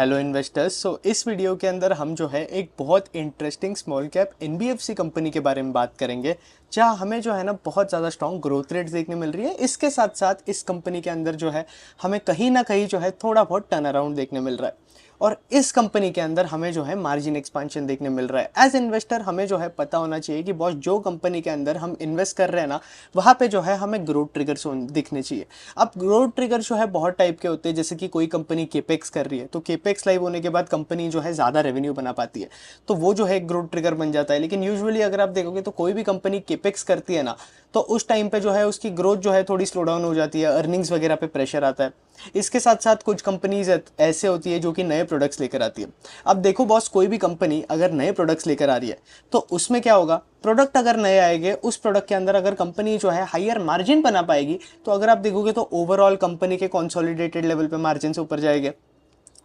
Hello investors. इस video के अंदर हम जो है एक बहुत interesting small cap NBFC company के बारे में बात करेंगे, जहां हमें जो है ना बहुत ज़्यादा स्ट्रॉन्ग ग्रोथ रेट देखने मिल रही है। इसके साथ साथ इस कंपनी के अंदर जो है हमें कहीं ना कहीं जो है थोड़ा बहुत टर्न अराउंड देखने मिल रहा है, और इस कंपनी के अंदर हमें जो है मार्जिन एक्सपांशन देखने मिल रहा है। एज इन्वेस्टर हमें जो है पता होना चाहिए कि बॉस जो कंपनी के अंदर हम इन्वेस्ट कर रहे हैं ना, वहाँ पे जो है हमें ग्रोथ ट्रिगर्स दिखने चाहिए। अब ग्रोथ ट्रिगर जो है बहुत टाइप के होते हैं, जैसे कि कोई कंपनी केपेक्स कर रही है तो केपेक्स लाइव होने के बाद कंपनी जो है ज़्यादा रेवेन्यू बना पाती है, तो वो जो है एक ग्रोथ ट्रिगर बन जाता है। लेकिन यूजुअली अगर आप देखोगे तो कोई भी कंपनी केपेक्स करती है ना, तो उस टाइम पे जो है उसकी ग्रोथ जो है थोड़ी स्लो डाउन हो जाती है, अर्निंग्स वगैरह पे प्रेशर आता है। इसके साथ साथ कुछ कंपनीज ऐसे होती है जो कि नए प्रोडक्ट्स लेकर आती है। अब देखो बॉस, कोई भी कंपनी अगर नए प्रोडक्ट्स लेकर आ रही है तो उसमें क्या होगा, प्रोडक्ट अगर नए आएंगे उस प्रोडक्ट के अंदर अगर कंपनी जो है हायर मार्जिन बना पाएगी, तो अगर आप देखोगे तो ओवरऑल कंपनी के कंसोलिडेटेड लेवल पे मार्जिन से ऊपर जाएंगे।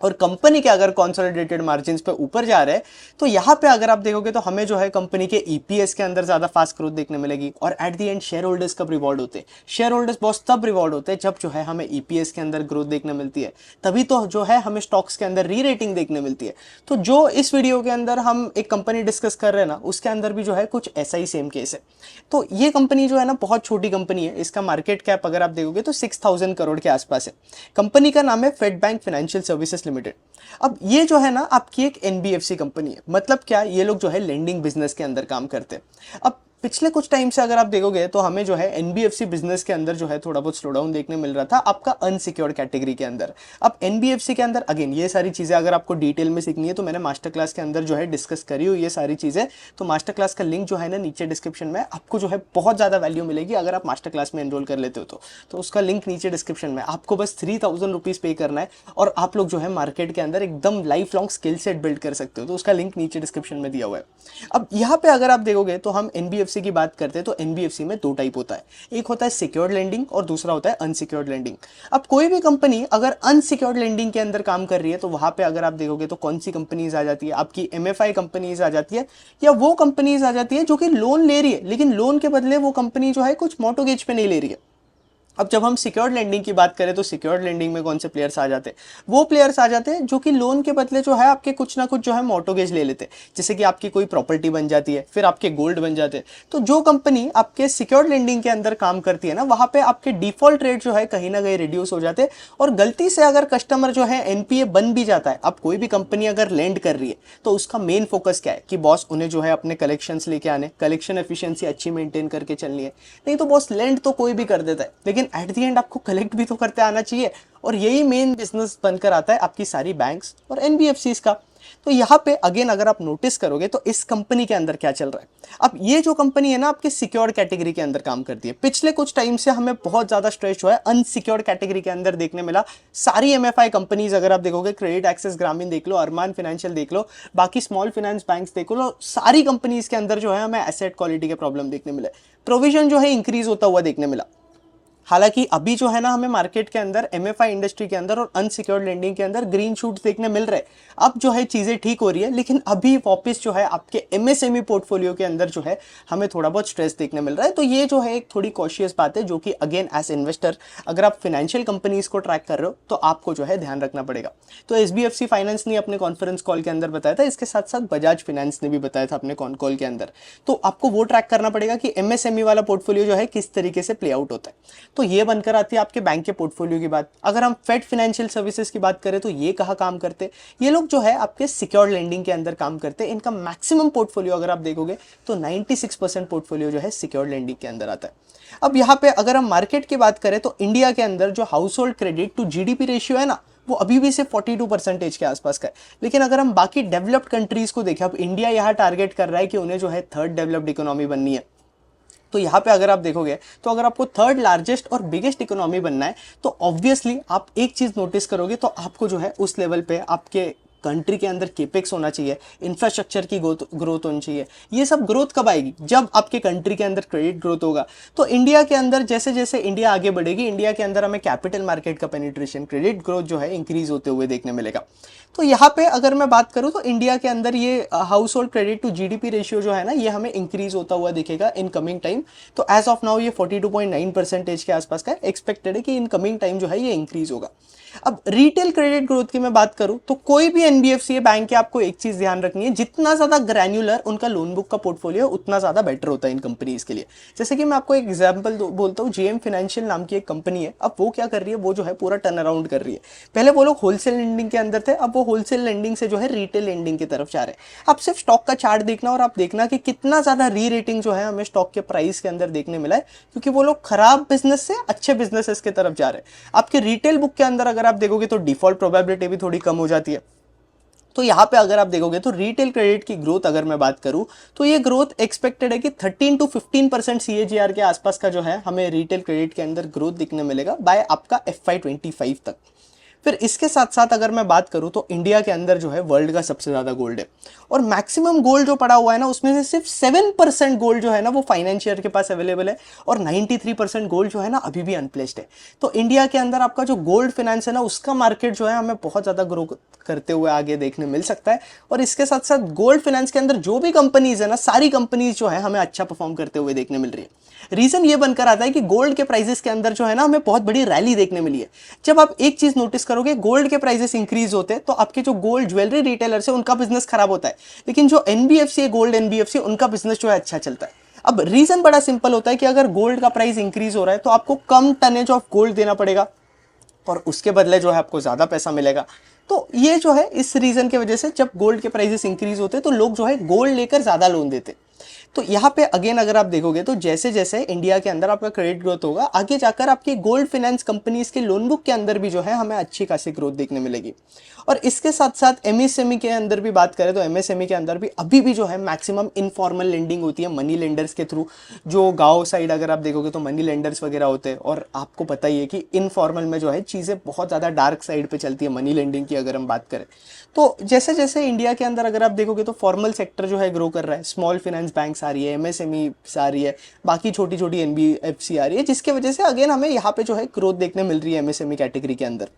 और कंपनी के अगर कंसोलिडेटेड मार्जिन्स पे ऊपर जा रहे हैं तो यहाँ पे अगर आप देखोगे तो हमें जो है कंपनी के ईपीएस के अंदर ज्यादा फास्ट ग्रोथ देखने मिलेगी। और at the end share holders कब रिवॉर्ड होते हैं? शेयर होल्डर्स बॉस तब रिवॉर्ड होते हैं जब जो है हमें ईपीएस के अंदर ग्रोथ देखने मिलती है, तभी तो जो है हमें स्टॉक्स के अंदर री रेटिंग देखने मिलती है। तो जो इस वीडियो के अंदर हम एक कंपनी डिस्कस कर रहे हैं ना, उसके अंदर भी जो है कुछ ऐसा ही सेम केस है। तो ये कंपनी जो है ना बहुत छोटी कंपनी है, इसका मार्केट कैप अगर आप देखोगे तो 6000 करोड़ के आसपास है। कंपनी का नाम है Fedbank Financial Services Limited. अब ये जो है ना आपकी एक एनबीएफसी कंपनी है। मतलब क्या, ये लोग जो है लेंडिंग बिजनेस के अंदर काम करते हैं। अब पिछले कुछ टाइम से अगर आप देखोगे तो हमें जो है एनबीएफसी बिजनेस के अंदर जो है थोड़ा बहुत स्लो डाउन देखने मिल रहा था आपका अनसिक्योर्ड कैटेगरी के अंदर। अब एनबीएफसी के अंदर अगेन ये सारी चीजें अगर आपको डिटेल में सीखनी है तो मैंने मास्टर क्लास के अंदर जो है डिस्कस करी हुई ये सारी चीजें। तो मास्टर क्लास का लिंक जो है ना नीचे डिस्क्रिप्शन में, आपको जो है बहुत ज्यादा वैल्यू मिलेगी अगर आप मास्टर क्लास में एनरोल कर लेते हो तो उसका लिंक नीचे डिस्क्रिप्शन में। आपको बस 3000 रुपीज पे करना है और आप लोग जो है मार्केट के अंदर एकदम life long skill set build कर सकते हो। तो उसका लिंक नीचे डिस्क्रिप्शन में दिया हुआ है। अब यहाँ पे अगर आप देखोगे तो हम एनबीएफसी की बात करते हैं तो एनबीएफसी में दो टाइप होता है, एक होता है सिक्योर्ड लेंडिंग और दूसरा होता है अनसिक्योर्ड लेंडिंग। अब कोई भी कंपनी अगर अनसिक्योर्ड लेंडिंग के अंदर काम कर रही है तो वहां पे अगर आप देखोगे तो कौन सी कंपनीज आ जाती है, आपकी एमएफआई कंपनीज आ जाती है, या वो कंपनीज आ जाती है जो कि लोन ले रही है लेकिन लोन के बदले वो कंपनी जो है कुछ मोर्टगेज पे नहीं ले रही है। अब जब हम सिक्योर्ड लेंडिंग की बात करें तो सिक्योर्ड लेंडिंग में कौन से प्लेयर्स आ जाते हैं? वो प्लेयर्स आ जाते हैं जो कि लोन के बदले जो है आपके कुछ ना कुछ जो है मोर्टगेज ले लेते हैं। जैसे कि आपकी कोई प्रॉपर्टी बन जाती है, फिर आपके गोल्ड बन जाते हैं। तो जो कंपनी आपके सिक्योर्ड लेंडिंग के अंदर काम करती है ना, वहां पे आपके डिफॉल्ट रेट जो है कहीं ना कहीं रिड्यूस हो जाते हैं। और गलती से अगर कस्टमर जो है एनपीए बन भी जाता है, अब कोई भी कंपनी अगर लेंड कर रही है तो उसका मेन फोकस क्या है कि बॉस उन्हें जो है अपने कलेक्शंस लेके आने, कलेक्शन एफिशिएंसी अच्छी मेंटेन करके चलनी है। नहीं तो बॉस लेंड तो कोई भी कर देता है, लेकिन एट द एंड आपको कलेक्ट भी तो करते आना चाहिए। और यही मेन बिजनेस बनकर आता है आपकी सारी बैंक्स और एनबीएफसीज का। तो यहाँ पे अगेन अगर आप नोटिस करोगे तो इस कंपनी के अंदर क्या चल रहा है। अब ये जो कंपनी है ना आपके सिक्योर्ड कैटेगरी के अंदर काम करती है। पिछले कुछ टाइम से हमें बहुत ज्यादा स्ट्रेस जो है अनसिक्योर्ड कैटेगरी के अंदर देखने मिला। सारी एमएफआई कंपनीज अगर आप देखोगे, क्रेडिट एक्सेस ग्रामीण देख लो, अरमान फाइनेंशियल देख लो, बाकी स्मॉल फाइनेंस बैंक्स देख लो, सारी कंपनीज के अंदर जो है हमें एसेट क्वालिटी के प्रॉब्लम देखने मिले। प्रोविजन जो है इंक्रीज होता हुआ देखने मिला। हालांकि अभी जो है ना हमें मार्केट के अंदर एमएफआई इंडस्ट्री के अंदर और अनसिक्योर्ड लेंडिंग के अंदर ग्रीन शूट्स देखने मिल रहे हैं। अब जो है चीजें ठीक हो रही है, लेकिन अभी वापस जो है आपके एमएसएमई पोर्टफोलियो के अंदर जो है हमें थोड़ा बहुत स्ट्रेस देखने मिल रहा है। तो ये जो है एक थोड़ी कॉशियस बात है, जो कि अगेन एज इन्वेस्टर अगर आप फाइनेंशियल कंपनीज को ट्रैक कर रहे हो तो आपको जो है ध्यान रखना पड़ेगा। तो एसबीएफसी फाइनेंस ने अपने कॉन्फ्रेंस कॉल के अंदर बताया था, इसके साथ साथ बजाज फाइनेंस ने भी बताया था अपने कॉन कॉल के अंदर। तो आपको वो ट्रैक करना पड़ेगा कि एमएसएमई वाला पोर्टफोलियो जो है किस तरीके से प्ले आउट होता है। तो ये बनकर आती है आपके बैंक के पोर्टफोलियो की बात। अगर हम फेड फाइनेंशियल सर्विसेज की बात करें तो ये कहाँ काम करते हैं? ये लोग जो है आपके सिक्योर्ड लेंडिंग के अंदर काम करते हैं। इनका मैक्सिमम पोर्टफोलियो अगर आप देखोगे तो 96% पोर्टफोलियो जो है सिक्योर्ड लेंडिंग के अंदर आता है। अब यहाँ पे अगर हम मार्केट की बात करें तो इंडिया के अंदर जो household credit to GDP ratio है ना, वो अभी भी सिर्फ 42% के आसपास का है। लेकिन अगर हम बाकी डेवलप्ड कंट्रीज को देखें, अब इंडिया यहाँ टारगेट कर रहा है कि उन्हें जो है थर्ड डेवलप्ड इकोनॉमी बननी है। तो यहाँ पे अगर आप देखोगे तो अगर आपको थर्ड लार्जेस्ट और बिगेस्ट इकोनॉमी बनना है तो ऑब्वियसली आप एक चीज नोटिस करोगे, तो आपको जो है उस लेवल पे आपके कंट्री के अंदर केपेक्स होना चाहिए, इंफ्रास्ट्रक्चर की ग्रोथ होनी चाहिए। ये सब ग्रोथ कब आएगी? जब आपके कंट्री के अंदर क्रेडिट ग्रोथ होगा। तो इंडिया के अंदर जैसे जैसे इंडिया आगे बढ़ेगी, इंडिया के अंदर हमें कैपिटल मार्केट का पेनिट्रेशन, क्रेडिट ग्रोथ जो है इंक्रीज होते हुए देखने मिलेगा। तो यहाँ पे अगर मैं बात करूँ तो इंडिया के अंदर ये household credit to GDP ratio जो है ना, ये हमें इंक्रीज होता हुआ दिखेगा इन कमिंग टाइम। तो एज ऑफ नाउ ये 42.9% के आसपास का एक्सपेक्टेड है कि इन कमिंग टाइम जो है ये इंक्रीज होगा। अब रिटेल क्रेडिट ग्रोथ की मैं बात करूं तो कोई भी एनबीएफसी बैंक के आपको एक चीज ध्यान रखनी है, जितना ज्यादा ग्रैन्युलर उनका लोन बुक का पोर्टफोलियो उतना ज्यादा बेटर होता है इन कंपनीज के लिए। जैसे कि मैं आपको एक एग्जांपल बोलता हूँ, जेएम फाइनेंशियल नाम की एक कंपनी है। अब वो क्या कर रही है, वो जो है पूरा टर्न अराउंड कर रही है। पहले वो लोग होलसेल लेंडिंग के अंदर थे, अब वो होलसेल लेंडिंग से जो है रिटेल लेंडिंग की तरफ जा रहे हैं। आप सिर्फ स्टॉक का चार्ट देखना और आप देखना कि कितना ज्यादा री रेटिंग जो है हमें स्टॉक के प्राइस के अंदर देखने मिला है, क्योंकि वो लोग खराब बिजनेस से अच्छे बिजनेसेस की तरफ जा रहे हैं। आपके रिटेल बुक के अंदर अगर आप देखोगे तो डिफॉल्ट प्रोबेबिलिटी भी थोड़ी कम हो जाती है। तो यहां पे अगर आप देखोगे तो रिटेल क्रेडिट की ग्रोथ अगर मैं बात करूं तो ये ग्रोथ एक्सपेक्टेड है कि 13 to 15% सीएजीआर के आसपास का जो है हमें रिटेल क्रेडिट के अंदर ग्रोथ दिखने मिलेगा बाय आपका FY25 तक। फिर इसके साथ साथ अगर मैं बात करूं तो इंडिया के अंदर जो है वर्ल्ड का सबसे ज्यादा गोल्ड है, और मैक्सिमम गोल्ड जो पड़ा हुआ है ना, उसमें से सिर्फ 7% गोल्ड जो है ना वो फाइनेंशियर के पास अवेलेबल है, और 93% गोल्ड जो है ना अभी भी अनप्लेस्ड है। तो इंडिया के अंदर आपका जो गोल्ड फाइनेंस है ना, उसका मार्केट जो है हमें बहुत ज्यादा ग्रो करते हुए आगे देखने मिल सकता है। और इसके साथ साथ गोल्ड फाइनेंस के अंदर जो भी कंपनीज है ना, सारी कंपनीज जो है हमें अच्छा परफॉर्म करते हुए देखने मिल रही है। रीजन ये बनकर आता है कि गोल्ड के प्राइसेस के अंदर जो है ना हमें बहुत बड़ी रैली देखने मिली है। जब आप एक चीज नोटिस करोगे, गोल्ड के प्राइसेस इंक्रीज होते हैं तो आपके जो गोल्ड ज्वेलरी रिटेलर्स है उनका बिजनेस खराब होता है, लेकिन जो एनबीएफसी है, गोल्ड एनबीएफसी, उनका बिजनेस जो है अच्छा चलता है। अब रीजन बड़ा सिंपल होता है कि अगर गोल्ड का प्राइस इंक्रीज हो रहा है तो आपको कम टनेज ऑफ गोल्ड देना पड़ेगा, और उसके बदले जो है आपको ज्यादा पैसा मिलेगा। तो ये जो है इस रीजन की वजह से जब गोल्ड के प्राइसेस इंक्रीज होते हैं तो लोग जो है गोल्ड लेकर ज्यादा लोन देते। तो यहाँ पे अगेन अगर आप देखोगे तो जैसे जैसे इंडिया के अंदर आपका क्रेडिट ग्रोथ होगा, आगे जाकर आपकी गोल्ड फाइनेंस कंपनीज के लोन बुक के अंदर भी जो है हमें अच्छी खासी ग्रोथ देखने मिलेगी। और इसके साथ साथ एमएसएमई के अंदर भी बात करें तो एमएसएमई के अंदर भी अभी भी जो है मैक्सिमम इनफॉर्मल लेंडिंग होती है मनी लेंडर्स के थ्रू। जो गांव साइड अगर आप देखोगे तो मनी लेंडर्स वगैरह होते हैं, और आपको पता ही है कि इनफॉर्मल में जो है चीज़ें बहुत ज़्यादा डार्क साइड पे चलती है मनी लेंडिंग की अगर हम बात करें। तो जैसे जैसे इंडिया के अंदर अगर आप देखोगे तो फॉर्मल सेक्टर जो है ग्रो कर रहा है, स्मॉल फाइनेंस बैंक्स आ रही है, एमएसएमई आ रही है, बाकी छोटी छोटी एनबीएफसी आ रही है, जिसके वजह से अगेन हमें यहाँ पे जो है ग्रोथ देखने मिल रही है एमएसएमई कैटेगरी के अंदर।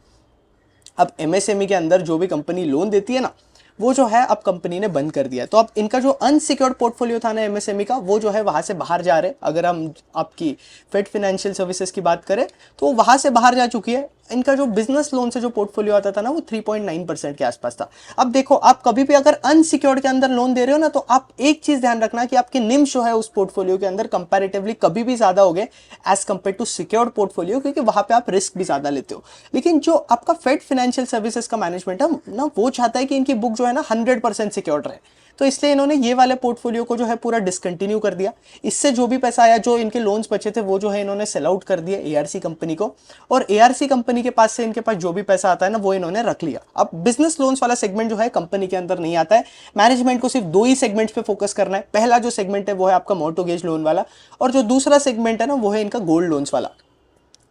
अब एमएसएमई के अंदर जो भी कंपनी लोन देती है ना, वो जो है अब कंपनी ने बंद कर दिया है। तो अब इनका जो अनसिक्योर्ड पोर्टफोलियो था ना एमएसएमई का, वो जो है वहां से बाहर जा रहे हैं। अगर हम आपकी फेड फाइनेंशियल सर्विसेज की बात करें तो वहां से बाहर जा चुकी है। इनका जो बिजनेस लोन से जो पोर्टफोलियो आता था ना, वो 3.9% के आसपास था। अब देखो, आप कभी भी अगर अनसिक्योर्ड के अंदर लोन दे रहे हो ना, तो आप एक चीज ध्यान रखना कि आपके निम्स जो है उस पोर्टफोलियो के अंदर कंपैरेटिवली कभी भी ज्यादा हो गए as compare to secured portfolio, क्योंकि वहां पे आप रिस्क भी ज्यादा लेते हो। लेकिन जो आपका फेड फाइनेंशियल सर्विसेज का मैनेजमेंट है ना, वो चाहता है कि इनकी बुक जो है ना 100% सिक्योर्ड रहे। तो इसलिए इन्होंने ये वाले पोर्टफोलियो को जो है पूरा डिसकंटिन्यू कर दिया। इससे जो भी पैसा आया, जो इनके लोन्स बचे थे, वो जो है इन्होंने सेल आउट कर दिया एआरसी कंपनी को, और एआरसी कंपनी के पास से इनके पास जो भी पैसा आता है ना, वो इन्होंने रख लिया। अब बिजनेस लोन्स वाला सेगमेंट जो है कंपनी के अंदर नहीं आता है। मैनेजमेंट को सिर्फ दो ही सेगमेंट्स पे फोकस करना है। पहला जो सेगमेंट है वो है आपका मोर्टगेज लोन वाला, और जो दूसरा सेगमेंट है ना, वो है इनका गोल्ड लोन्स वाला।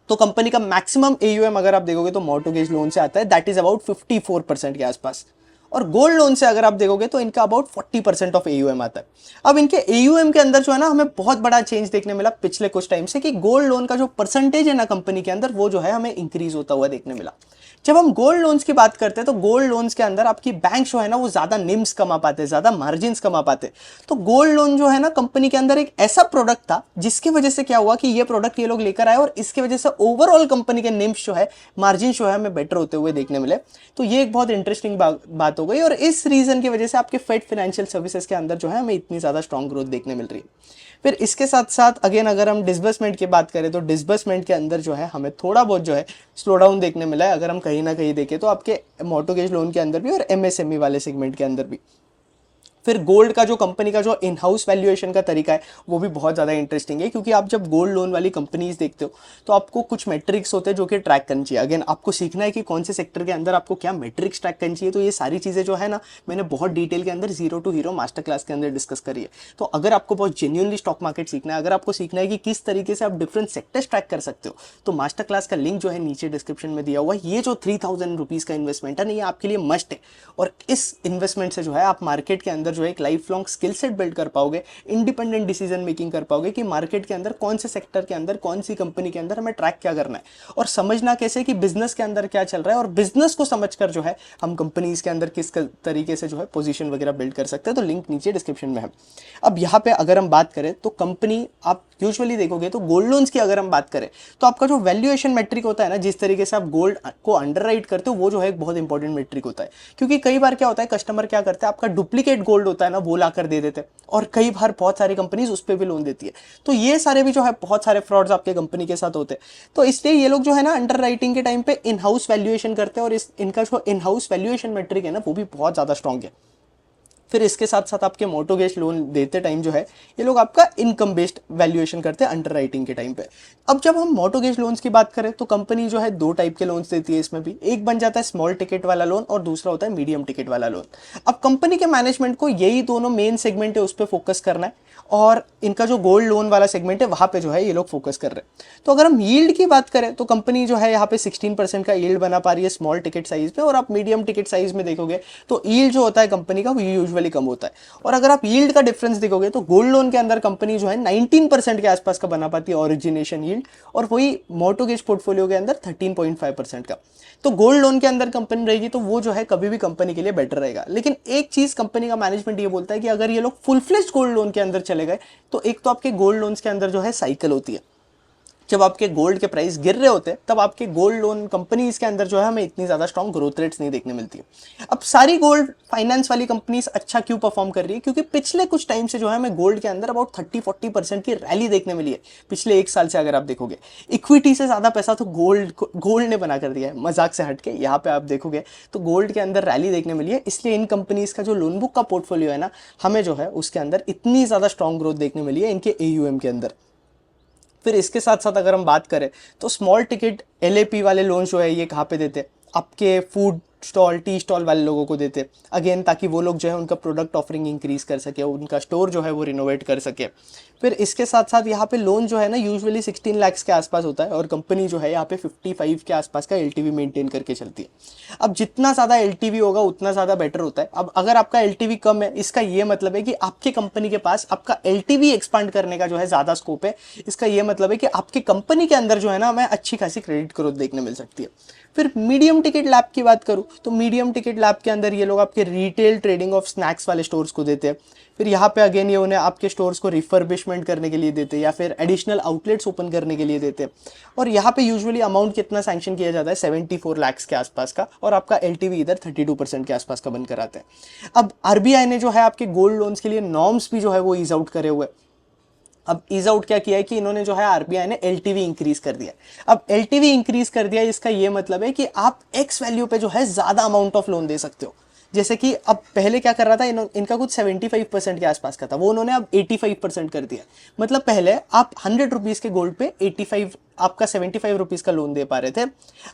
तो कंपनी का मैक्सिमम एयूएम अगर आप देखोगे तो मोर्टगेज लोन से आता है, दैट इज अबाउट 54% के आसपास। और गोल्ड लोन से अगर आप देखोगे तो इनका अबाउट 40% ऑफ एयूएम आता है। अब इनके एयूएम के अंदर जो है ना, हमें बहुत बड़ा चेंज देखने मिला पिछले कुछ टाइम से, कि गोल्ड लोन का जो परसेंटेज है ना कंपनी के अंदर, वो जो है हमें इंक्रीज होता हुआ देखने मिला। जब हम गोल्ड लोन्स की बात करते हैं तो गोल्ड लोन्स के अंदर आपकी बैंक जो है ना, वो ज्यादा निम्स कमा पाते, ज्यादा मार्जिन कमा पाते। तो गोल्ड लोन जो है ना कंपनी के अंदर एक ऐसा प्रोडक्ट था जिसकी वजह से क्या हुआ कि ये प्रोडक्ट ये लोग लेकर आए, और इसकी वजह से ओवरऑल कंपनी के निम्स जो है, मार्जिन जो है, हमें बेटर होते हुए देखने मिले। तो ये एक बहुत इंटरेस्टिंग बात हो गई, और इस रीजन की वजह से आपके फेड फाइनेंशियल सर्विसेज के अंदर जो है हमें इतनी ज्यादा स्ट्रॉन्ग ग्रोथ देखने मिल रही है। फिर इसके साथ साथ अगेन अगर हम डिसबर्समेंट की बात करें तो डिसबर्समेंट के अंदर जो है हमें थोड़ा बहुत जो है स्लो डाउन देखने मिला है। अगर हम कहीं ना कहीं देखें तो आपके मोर्टगेज लोन के अंदर भी और एमएसएमई वाले सेगमेंट के अंदर भी। फिर गोल्ड का जो कंपनी का जो इन हाउस वैल्यूएशन का तरीका है वो भी बहुत ज़्यादा इंटरेस्टिंग है, क्योंकि आप जब गोल्ड लोन वाली कंपनीज देखते हो तो आपको कुछ मेट्रिक्स होते हैं जो कि ट्रैक करनी चाहिए। अगेन आपको सीखना है कि कौन से सेक्टर के अंदर आपको क्या मेट्रिक्स ट्रैक करनी चाहिए। तो ये सारी चीज़ें जो है ना मैंने बहुत डिटेल के अंदर zero to hero master class के अंदर डिस्कस करी है। तो अगर आपको बहुत जेन्युइनली स्टॉक मार्केट सीखना है, अगर आपको सीखना है कि किस तरीके से आप डिफरेंट सेक्टर्स ट्रैक कर सकते हो, तो मास्टर क्लास का लिंक जो है नीचे डिस्क्रिप्शन में दिया हुआ है। ये जो 3000 रुपीज़ का इन्वेस्टमेंट है ना, ये आपके लिए मस्ट है। और इस इन्वेस्टमेंट से जो है आप मार्केट के अंदर जो है एक life long skill set build कर पाओगे, इंडिपेंडेंट डिसीजन मेकिंग कर पाओगे कि मार्केट के अंदर कौन से सेक्टर के अंदर कौन सी कंपनी के अंदर हमें ट्रैक क्या करना है, और समझना कैसे कि बिजनेस के अंदर क्या चल रहा है, और बिजनेस को समझकर जो है हम कंपनीज के अंदर किस तरीके से जो है पोजीशन वगैरह बिल्ड कर सकते हैं। तो लिंक नीचे डिस्क्रिप्शन में है। अब यहाँ पे अगर हम बात करें तो कंपनी आप यूजुअली देखोगे तो गोल्ड लोन्स की अगर हम बात करें तो आपका जो वैल्यूएशन मेट्रिक होता है ना, जिस तरीके से आप गोल्ड को अंडरराइट करते हो, वो जो है एक बहुत इंपॉर्टेंट मेट्रिक होता है। क्योंकि कई बार क्या होता है, कस्टमर क्या करते हैं, आपका डुप्लीकेट गोल्ड होता है ना वो लाकर दे देते हैं, और कई बार बहुत सारी कंपनीज उस पर भी लोन देती है। तो ये सारे भी जो है बहुत सारे फ्रॉड्स आपके कंपनी के साथ होते हैं। तो इसलिए ये लोग जो है ना अंडर राइटिंग के टाइम पे इन हाउस वैल्यूएशन करते हैं, और इनका जो इन हाउस वैल्यूएशन मेट्रिक है ना वो भी बहुत ज़्यादा स्ट्रॉन्ग है। फिर इसके साथ साथ आपके मोटोगेज लोन देते टाइम जो है ये लोग आपका इनकम बेस्ड वैल्यूएशन करते हैं अंडर राइटिंग के टाइम पे। अब जब हम मोटोगेज लोन्स की बात करें तो कंपनी जो है दो टाइप के लोन्स देती है इसमें भी। एक बन जाता है स्मॉल टिकट वाला लोन और दूसरा होता है मीडियम टिकट वाला लोन। अब कंपनी के मैनेजमेंट को यही दोनों मेन सेगमेंट है उस पर फोकस करना है, और इनका जो गोल्ड लोन वाला सेगमेंट है वहां पे जो है ये लोग फोकस कर रहे हैं। तो अगर हम यील्ड की बात करें तो कंपनी जो है यहाँ पे 16% का यील्ड बना पा रही है स्मॉल टिकट साइज पे, और आप मीडियम टिकट साइज में देखोगे तो यील्ड जो होता है कंपनी का वो यूजुअली कम होता है। और अगर आप यील्ड का डिफरेंस देखोगे तो गोल्ड लोन के अंदर कंपनी जो है 19% के आसपास का बना पाती है ओरिजिनेशन यील्ड, और वही मोटोगेज पोर्टफोलियो के अंदर 13.5% का। तो गोल्ड लोन के अंदर कंपनी रहेगी तो वो जो है कभी भी कंपनी के लिए बेटर रहेगा। लेकिन एक चीज कंपनी का मैनेजमेंट ये बोलता है कि अगर ये लोग फुल फ्लेज्ड गोल्ड लोन के अंदर चले गए तो एक तो आपके गोल्ड लोन्स के अंदर जो है साइकिल होती है, जब आपके गोल्ड के प्राइस गिर रहे होते हैं तब आपके गोल्ड लोन कंपनीज के अंदर जो है हमें इतनी ज़्यादा स्ट्रॉन्ग ग्रोथ रेट्स नहीं देखने मिलती है। अब सारी गोल्ड फाइनेंस वाली कंपनीज अच्छा क्यों परफॉर्म कर रही है, क्योंकि पिछले कुछ टाइम से जो है हमें गोल्ड के अंदर अबाउट 30-40% की रैली देखने मिली है। पिछले एक साल से अगर आप देखोगे इक्विटी से ज़्यादा पैसा तो गोल्ड ने बना कर दिया है। मजाक से हटके यहाँ पे आप देखोगे तो गोल्ड के अंदर रैली देखने मिली है, इसलिए इन कंपनीज का जो लोन बुक का पोर्टफोलियो है ना, हमें जो है उसके अंदर इतनी ज़्यादा स्ट्रॉन्ग ग्रोथ देखने मिली है इनके AUM के अंदर। फिर इसके साथ साथ अगर हम बात करें तो स्मॉल टिकट LAP वाले लोन जो है ये कहाँ पे देते हैं, आपके फूड स्टॉल टी स्टॉल वाले लोगों को देते, अगेन ताकि वो लोग जो है उनका प्रोडक्ट ऑफरिंग इंक्रीज कर सके, उनका स्टोर जो है वो रिनोवेट कर सके। फिर इसके साथ साथ यहाँ पे लोन जो है ना यूजुअली 16 लाख के आसपास होता है, और कंपनी जो है यहाँ पे 55 के आसपास का LTV मेंटेन करके चलती है। अब जितना ज़्यादा LTV होगा उतना ज़्यादा बेटर होता है। अब अगर आपका LTV कम है, इसका ये मतलब है कि आपकी कंपनी के पास आपका LTV एक्सपांड करने का जो है ज़्यादा स्कोप है। इसका ये मतलब है कि आपकी कंपनी के अंदर जो है ना हमें अच्छी खासी क्रेडिट ग्रोथ देखने मिल सकती है। फिर मीडियम टिकट लैब की बात करूं तो मीडियम टिकट लैब के अंदर ये लोग आपके रिटेल ट्रेडिंग ऑफ स्नैक्स वाले स्टोर्स को देते हैं। फिर यहाँ पे अगेन ये उन्हें आपके स्टोर्स को रिफर्बिशमेंट करने के लिए देते हैं या फिर एडिशनल आउटलेट्स ओपन करने के लिए देते हैं। और यहाँ पे यूजुअली अमाउंट कितना सैंक्शन किया जाता है 74 लाख के आसपास का, और आपका LTV इधर 32% के आसपास का बनकर आता है। अब RBI ने जो है आपके गोल्ड लोन्स के लिए नॉर्म्स भी जो है वो ईज आउट करे हुए। अब ईज आउट क्या किया है कि इन्होंने जो है RBI ने LTV इंक्रीज कर दिया। अब LTV इंक्रीज कर दिया, इसका ये मतलब है कि आप X वैल्यू पे जो है ज्यादा अमाउंट ऑफ लोन दे सकते हो। जैसे कि अब पहले क्या कर रहा था, इनका कुछ 75% के आसपास का था, वो उन्होंने अब 85% कर दिया। मतलब पहले आप 100 रुपीज के गोल्ड पे 85 आपका 75 रुपीज का लोन दे पा रहे थे,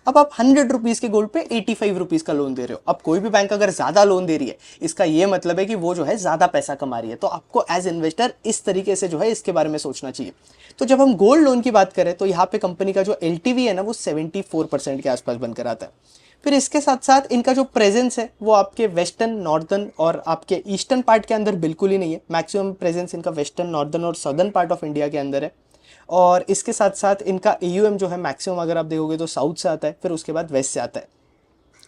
अब आप 100 रुपीज के गोल्ड पे 85 रुपीज का लोन दे रहे हो। अब कोई भी बैंक अगर ज्यादा लोन दे रही है इसका ये मतलब है कि वो जो है ज्यादा पैसा कमा रही है। तो आपको एज इन्वेस्टर इस तरीके से जो है इसके बारे में सोचना चाहिए। तो जब हम गोल्ड लोन की बात करें तो यहाँ पे कंपनी का जो LTV है ना वो 74% के आसपास बनकर आता है। फिर इसके साथ साथ इनका जो प्रेजेंस है वो आपके वेस्टर्न, नॉर्दर्न और आपके ईस्टर्न पार्ट के अंदर बिल्कुल ही नहीं है। मैक्सिमम प्रेजेंस इनका वेस्टर्न, नॉर्दर्न और सदर्न पार्ट ऑफ इंडिया के अंदर है। और इसके साथ साथ इनका AUM जो है मैक्सिमम अगर आप देखोगे तो साउथ से आता है, फिर उसके बाद वेस्ट से आता है।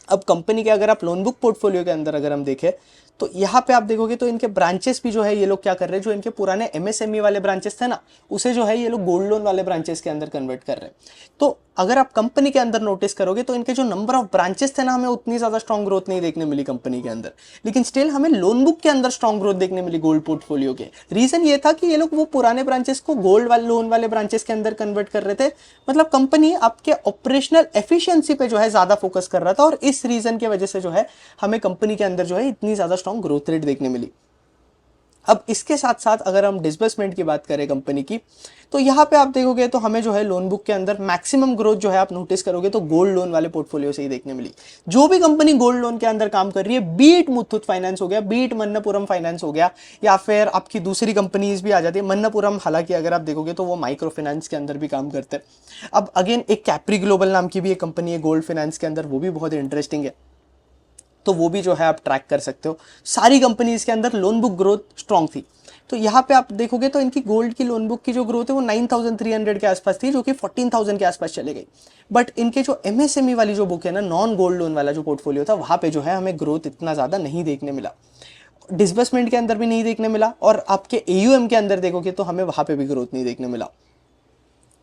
अब कंपनी के अगर आप लोन बुक पोर्टफोलियो के अंदर अगर हम देखें तो यहाँ पे आप देखोगे तो इनके ब्रांचेस भी जो है ये लोग क्या कर रहे हैं, जो इनके पुराने MSME वाले ब्रांचेस थे ना उसे जो है ये लोग गोल्ड लोन वाले ब्रांचेस के अंदर कन्वर्ट कर रहे हैं। तो अगर आप कंपनी के अंदर नोटिस करोगे तो इनके जो नंबर ऑफ ब्रांचेस थे ना हमें उतनी ज्यादा स्ट्रॉन्ग ग्रोथ नहीं देखने मिली कंपनी के अंदर, लेकिन स्टिल हमें लोन बुक के अंदर स्ट्रॉन्ग ग्रोथ देखने मिली गोल्ड पोर्टफोलियो के। रीजन ये था कि ये लोग वो पुराने ब्रांचेस को गोल्ड वाले लोन वाले ब्रांचेस के अंदर कन्वर्ट कर रहे थे। मतलब कंपनी आपके ऑपरेशनल एफिशिएंसी पे जो है ज्यादा फोकस कर रहा था, और इस रीजन की वजह से जो है हमें कंपनी के अंदर जो है इतनी ज्यादा स्ट्रॉन्ग ग्रोथ रेट देखने मिली। अब इसके साथ साथ अगर हम डिसबर्समेंट की बात करें कंपनी की, तो यहाँ पे आप देखोगे तो हमें जो है लोन बुक के अंदर मैक्सिमम ग्रोथ जो है आप नोटिस करोगे तो गोल्ड लोन वाले पोर्टफोलियो से ही देखने मिली। जो भी कंपनी गोल्ड लोन के अंदर काम कर रही है, बीट मुथूट फाइनेंस हो गया, बीट मन्नपुरम फाइनेंस हो गया, या फिर आपकी दूसरी कंपनीज भी आ जाती है। मन्नपुरम हालांकि अगर आप देखोगे तो वो माइक्रो फाइनेंस के अंदर भी काम करते हैं। अब अगेन एक कैप्री ग्लोबल नाम की भी एक कंपनी है गोल्ड फाइनेंस के अंदर, वो भी बहुत इंटरेस्टिंग है, तो वो भी जो है आप ट्रैक कर सकते हो। सारी कंपनीज के अंदर लोन बुक ग्रोथ स्ट्रांग थी। तो यहाँ पे आप देखोगे तो इनकी गोल्ड की लोन बुक की जो ग्रोथ है वो 9,300 के आसपास थी, जो कि 14,000 के आसपास चले गई। बट इनके जो एमएसएमई वाली जो बुक है ना, नॉन गोल्ड लोन वाला जो पोर्टफोलियो था, वहाँ पे जो है हमें ग्रोथ इतना ज़्यादा नहीं देखने मिला, डिसबर्समेंट के अंदर भी नहीं देखने मिला, और आपके एयूएम के अंदर देखोगे तो हमें वहाँ पे भी ग्रोथ नहीं देखने मिला।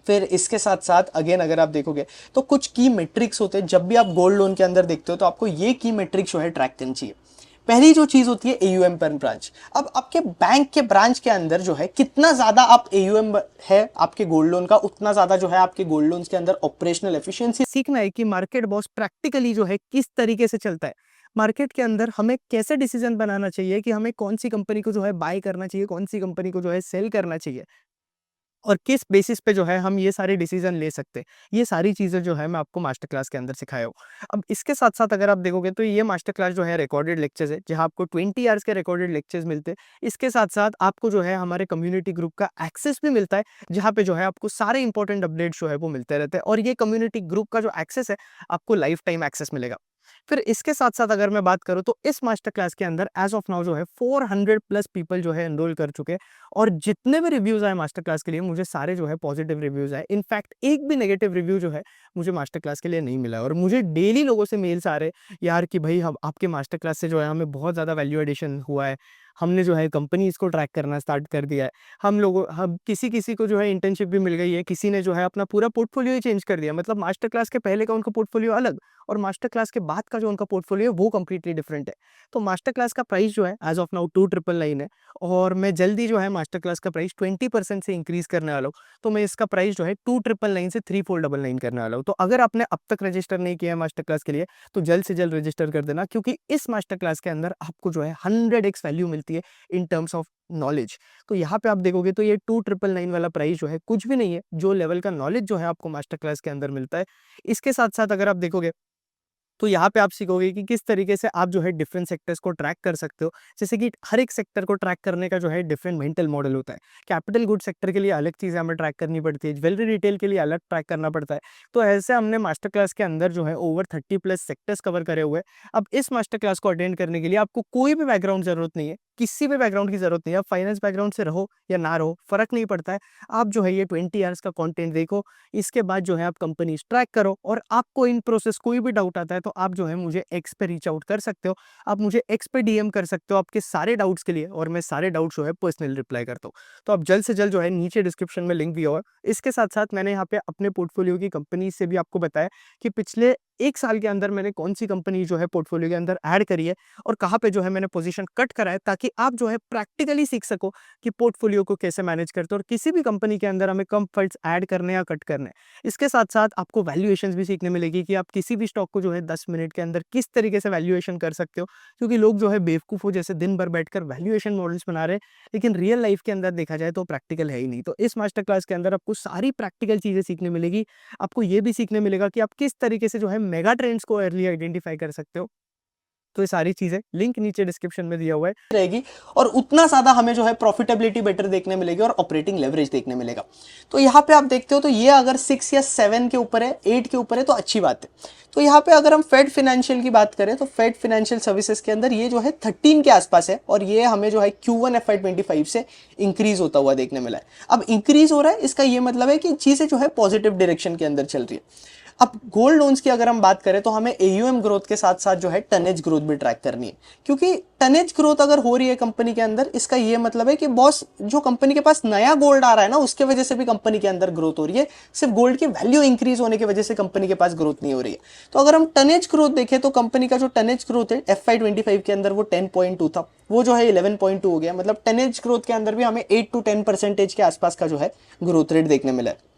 फिर इसके साथ साथ अगेन अगर आप देखोगे तो कुछ की मेट्रिक्स होते हैं। जब भी आप गोल्ड लोन के अंदर देखते हो तो आपको ये की मेट्रिक्स जो है ट्रैक करनी चाहिए। पहली जो चीज होती है एयूएम पर ब्रांच। अब आपके बैंक के ब्रांच के अंदर जो है कितना ज्यादा आप एयूएम है आपके गोल्ड लोन का, उतना ज्यादा जो है आपके गोल्ड लोन के अंदर ऑपरेशनल एफिशिएंसी सीखना है कि मार्केट बॉस प्रैक्टिकली जो है किस तरीके से चलता है। मार्केट के अंदर हमें कैसे डिसीजन बनाना चाहिए कि हमें कौन सी कंपनी को जो है बाय करना चाहिए, कौन सी कंपनी को जो है सेल करना चाहिए, और किस बेसिस पे जो है हम ये सारे डिसीजन ले सकते हैं। ये सारी चीज़ें जो है मैं आपको मास्टर क्लास के अंदर सिखाया हूँ। अब इसके साथ साथ अगर आप देखोगे तो ये मास्टर क्लास जो है रिकॉर्डेड लेक्चर्स है, जहाँ आपको 20 आवर्स के रिकॉर्डेड लेक्चर्स मिलते हैं। इसके साथ साथ आपको जो है हमारे कम्युनिटी ग्रुप का एक्सेस भी मिलता है, जहाँ पे जो है आपको सारे इंपॉर्टेंट अपडेट्स जो है वो मिलते रहते हैं, और ये कम्युनिटी ग्रुप का जो एक्सेस है आपको लाइफ टाइम एक्सेस मिलेगा। फिर इसके साथ साथ अगर मैं बात करूं तो इस मास्टर क्लास के अंदर एज ऑफ नाउ जो है 400 प्लस पीपल जो है एनरोल कर चुके हैं, और जितने भी रिव्यूज आए मास्टर क्लास के लिए मुझे सारे जो है पॉजिटिव रिव्यूज आए। इनफैक्ट एक भी नेगेटिव रिव्यू जो है मुझे मास्टर क्लास के लिए नहीं मिला है। और मुझे डेली लोगों से मेल्स आ रहे हैं यार कि भाई हम आपके मास्टर क्लास से जो है हमें बहुत ज़्यादा वैल्यू एडिशन हुआ है, हमने जो है कंपनीज को ट्रैक करना स्टार्ट कर दिया है, हम किसी किसी को जो है इंटर्नशिप भी मिल गई है, किसी ने जो है अपना पूरा पोर्टफोलियो ही चेंज कर दिया। मतलब मास्टर क्लास के पहले का उनका पोर्टफोलियो अलग, और मास्टर क्लास के बाद का जो उनका पोर्टफोलियो है वो कंप्लीटली डिफरेंट है। तो मास्टर क्लास का प्राइस जो है एज ऑफ नाउ 2,999 है, और मैं जल्दी जो है मास्टर क्लास का प्राइस 20% से इंक्रीज करने वाला हूँ। तो मैं इसका प्राइस जो है 2,999 से 3,499 करने वाला हूँ। तो अगर आपने अब तक रजिस्टर नहीं किया है मास्टर क्लास के लिए तो जल्द से जल्द रजिस्टर कर देना, क्योंकि इस मास्टर क्लास के अंदर आपको जो है 100x वैल्यू मिलती है इन टर्म्स ऑफ नॉलेज। तो यहाँ पे आप देखोगे तो ये 2,999 वाला प्राइस जो है कुछ भी नहीं है, जो लेवल का नॉलेज जो है आपको मास्टर क्लास के अंदर मिलता है। इसके साथ साथ अगर आप देखोगे तो यहाँ पे आप सीखोगे कि किस तरीके से आप जो है डिफरेंट सेक्टर्स को ट्रैक कर सकते हो। जैसे कि हर एक सेक्टर को ट्रैक करने का जो है डिफरेंट मेंटल मॉडल होता है। कैपिटल गुड सेक्टर के लिए अलग चीज़ें हमें ट्रैक करनी पड़ती है, ज्वेलरी रिटेल के लिए अलग ट्रैक करना पड़ता है। तो ऐसे हमने मास्टर क्लास के अंदर जो है ओवर 30 प्लस सेक्टर्स कवर करे हुए हैं। अब इस मास्टर क्लास को अटेंड करने के लिए आपको कोई भी बैकग्राउंड जरूरत नहीं है, किसी भी बैकग्राउंड की जरूरत नहीं है। आप फाइनेंस बैकग्राउंड से रहो या ना रहो फर्क नहीं पड़ता है। आप जो है ये 20 आवर्स का कंटेंट देखो, इसके बाद जो है आप कंपनी ट्रैक करो, और आपको इन प्रोसेस कोई भी डाउट आता है तो आप जो है मुझे एक्स पे रीच आउट कर सकते हो। आप मुझे एक्स पे डीएम कर सकते हो आपके सारे डाउट्स के लिए, और मैं सारे डाउट्स जो है पर्सनली रिप्लाई करता हूँ। तो आप जल्द से जल्द जो है नीचे डिस्क्रिप्शन में लिंक दिया हुआ है। इसके साथ साथ मैंने यहाँ पे अपने पोर्टफोलियो की कंपनी से भी आपको बताया कि पिछले 1 साल के अंदर मैंने कौन सी कंपनी जो है पोर्टफोलियो के अंदर ऐड करी है, और कहाँ पे जो है मैंने पोजीशन कट करा है, ताकि आप जो है प्रैक्टिकली सीख सको कि पोर्टफोलियो को कैसे मैनेज करते हो, और किसी भी कंपनी के अंदर हमें कम फंड्स ऐड करने या कट करने। इसके साथ साथ आपको वैल्यूएशंस भी सीखने मिलेगी कि आप किसी भी स्टॉक को जो है 10 मिनट के अंदर किस तरीके से वैल्यूएशन कर सकते हो, क्योंकि लोग जो है बेवकूफ़ हो जैसे दिन भर बैठकर वैल्यूएशन मॉडल्स बना रहे हैं, लेकिन रियल लाइफ के अंदर देखा जाए तो प्रैक्टिकल है ही नहीं। तो इस मास्टर क्लास के अंदर आपको सारी प्रैक्टिकल चीज़ें सीखने मिलेगी। आपको ये भी सीखने मिलेगा कि आप किस तरीके से जो है मेगा ट्रेंड्स को अर्ली आइडेंटिफाई कर सकते हो। तो ये सारी चीजें लिंक नीचे डिस्क्रिप्शन में दिया हुआ है रहेगी, और उतना ज्यादा हमें जो है प्रॉफिटेबिलिटी बेटर देखने मिलेगी और ऑपरेटिंग लेवरेज देखने मिलेगा। तो यहाँ पे आप देखते हो तो ये अगर 6 या 7 के ऊपर है, 8 के ऊपर है तो अच्छी बात है। तो यहाँ पे अगर हम फेड फाइनेंशियल की बात करें तो फेड फाइनेंशियल सर्विसेज के अंदर ये जो है 13 के आसपास है, और ये हमें जो है Q1 FY25 से इंक्रीज होता हुआ देखने मिला है। अब इंक्रीज हो रहा है, इसका ये मतलब है कि चीजें जो है पॉजिटिव डायरेक्शन के अंदर चल रही है। अब गोल्ड लोन्स की अगर हम बात करें तो हमें एयूएम ग्रोथ के साथ साथ जो है टनेज ग्रोथ भी ट्रैक करनी है, क्योंकि टनेज ग्रोथ अगर हो रही है कंपनी के अंदर, इसका ये मतलब है कि बॉस जो कंपनी के पास नया गोल्ड आ रहा है ना, उसके वजह से भी कंपनी के अंदर ग्रोथ हो रही है। सिर्फ गोल्ड की वैल्यू इंक्रीज होने की वजह से कंपनी के पास ग्रोथ नहीं हो रही है। तो अगर हम टनेज ग्रोथ देखें तो कंपनी का जो टनेज ग्रोथ है FY25 के अंदर वो 10.2 था, वो जो है 11.2 हो गया। मतलब टनेज ग्रोथ के अंदर भी हमें 8 to 10% के आसपास का जो है ग्रोथ रेट देखने मिला है।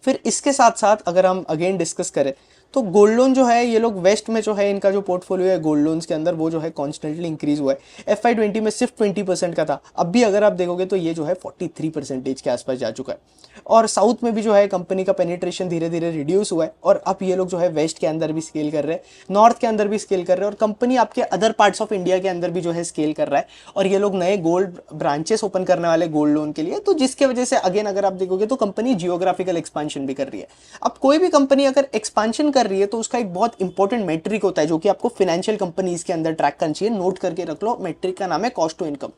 फिर इसके साथ साथ अगर हम अगेन डिस्कस करें तो गोल्ड लोन जो है ये लोग वेस्ट में जो है इनका जो पोर्टफोलियो है गोल्ड लोन्स के अंदर वो जो है कॉन्स्टेंटली इंक्रीज हुआ है। FY20 में सिर्फ 20% का था, अब भी अगर आप देखोगे तो ये जो है 43% के आसपास जा चुका है। और साउथ में भी जो है कंपनी का पेनिट्रेशन धीरे धीरे रिड्यूस हुआ है और अब ये लोग जो है वेस्ट के अंदर भी स्केल कर रहे हैं, नॉर्थ के अंदर भी स्केल कर रहे हैं और कंपनी आपके अदर पार्ट्स ऑफ इंडिया के अंदर भी जो है स्केल कर रहा है। और ये लोग नए गोल्ड ब्रांचेस ओपन करने वाले गोल्ड लोन के लिए, तो जिसके वजह से अगेन अगर आप देखोगे तो कंपनी जियोग्राफिकल एक्सपांशन भी कर रही है। अब कोई भी कंपनी अगर एक्सपांशन कर रही है तो उसका एक बहुत इंपॉर्टेंट मेट्रिक होता है जो कि आपको फाइनेंशियल कंपनीज के अंदर ट्रैक करना चाहिए, नोट करके रख लो। मेट्रिक का नाम है कॉस्ट टू इनकम।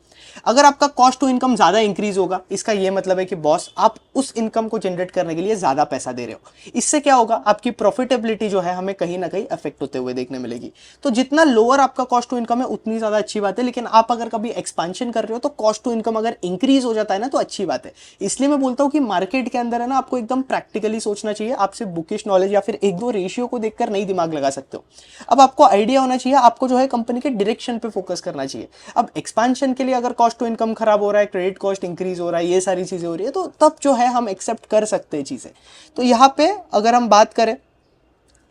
अगर आपका कॉस्ट टू इनकम ज्यादा इंक्रीज होगा, इसका यह मतलब है कि बॉस आप उस इनकम को जनरेट करने के लिए ज्यादा पैसा दे रहे हो। इससे क्या होगा, आपकी प्रॉफिटेबिलिटी जो है हमें कहीं ना कहीं अफेक्ट होते हुए देखने मिलेगी। तो जितना लोअर आपका कॉस्ट टू इनकम है उतनी ज्यादा अच्छी बात है, लेकिन आप अगर कभी एक्सपांशन कर रहे हो तो कॉस्ट टू इनकम अगर इंक्रीज हो जाता है ना तो अच्छी बात है। इसलिए मैं बोलता हूं कि मार्केट के अंदर है ना आपको एकदम प्रैक्टिकली सोचना चाहिए। आप सिर्फ बुकिश नॉलेज या फिर एक दो रेशियो को देखकर नहीं दिमाग लगा सकते हो। अब आपको आइडिया होना चाहिए, आपको जो है कंपनी के डायरेक्शन पे फोकस करना चाहिए। अब एक्सपांशन के लिए अगर कॉस्ट टू इनकम खराब हो रहा है, क्रेडिट कॉस्ट इंक्रीज हो रहा है, ये सारी चीजें हो रही है, तो तब जो है हम एक्सेप्ट कर सकते हैं चीजें। तो यहाँ पे अगर हम बात करें